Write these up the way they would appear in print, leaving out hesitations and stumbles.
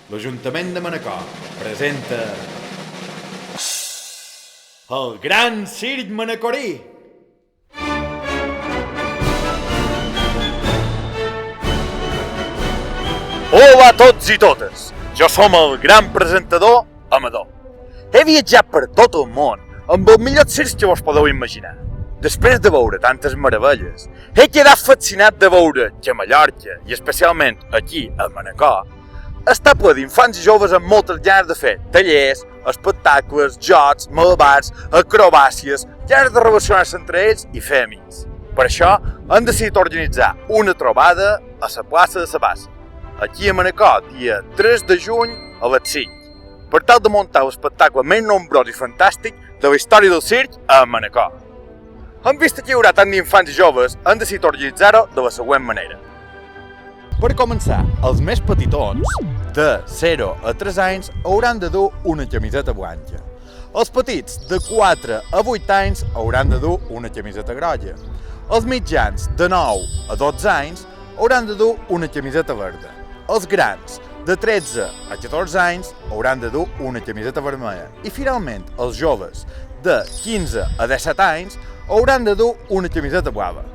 l'Ajuntament de Manacor presenta el Gran Circ Manacorí. Hola a tots i totes, jo som el gran presentador Amador. He viatjat per tot el món amb els millors circs que vos podeu imaginar. Després de veure tantes meravelles, he quedat fascinat de veure que a Mallorca, i especialment aquí a Manacor, està ple d'infants i joves amb moltes ganes de fer tallers, espectacles, jocs, malabars, acrobàcies, ganes de relacionar-se entre ells i fer amics. Per això hem decidit organitzar una trobada a la plaça de la Bassa, aquí a Manacor, dia 3 de juny a les 5, per tal de muntar l'espectacle més nombrós i fantàstic de la història del circ a Manacor. En vista que hi haurà tant d'infants i joves, hem decidit organitzar-ho de la següent manera. Per començar, els més petitons, de 0 a 3 anys, hauran de dur una camiseta blanca. Els petits, de 4 a 8 anys, hauran de dur una camiseta groga. Els mitjans, de 9 a 12 anys, hauran de dur una camiseta verda. Els grans, de 13 a 14 anys, hauran de dur una camiseta vermella. I finalment, els joves, de 15 a 17 anys, hauran de dur una camiseta blava.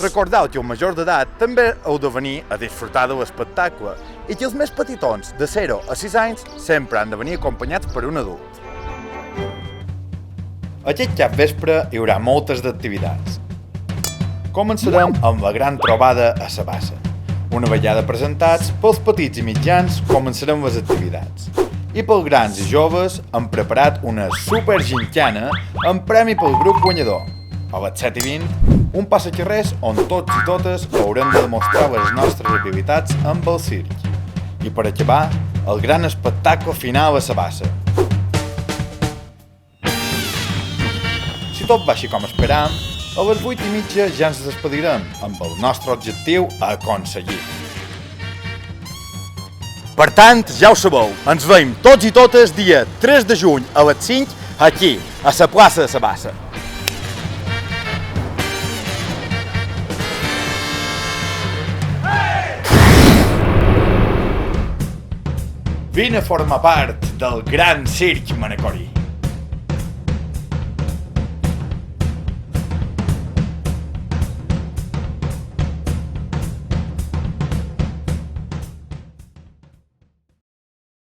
Recordeu que els majors d'edat també heu de venir a disfrutar de l'espectacle i que els més petitons, de 0 a 6 anys, sempre han de venir acompanyats per un adult. Aquest capvespre hi haurà moltes d'activitats. Començarem amb la gran trobada a la Bassa. Una vegada presentats, pels petits i mitjans començarem les activitats. I pels grans i joves hem preparat una super gincana amb premi pel grup guanyador. A les 7:20, un passacarrers on tots i totes haurem de demostrar les nostres habilitats amb el circ. I per acabar, el gran espectacle final a la Bassa. Si tot va així com esperam, a les 8:30 ja ens despedirem amb el nostre objectiu aconseguit. Per tant, ja ho sabeu, ens veiem tots i totes dia 3 de juny a les 5 aquí, a la plaça de la Bassa. Vine a formar part del Gran Circ Manacorí.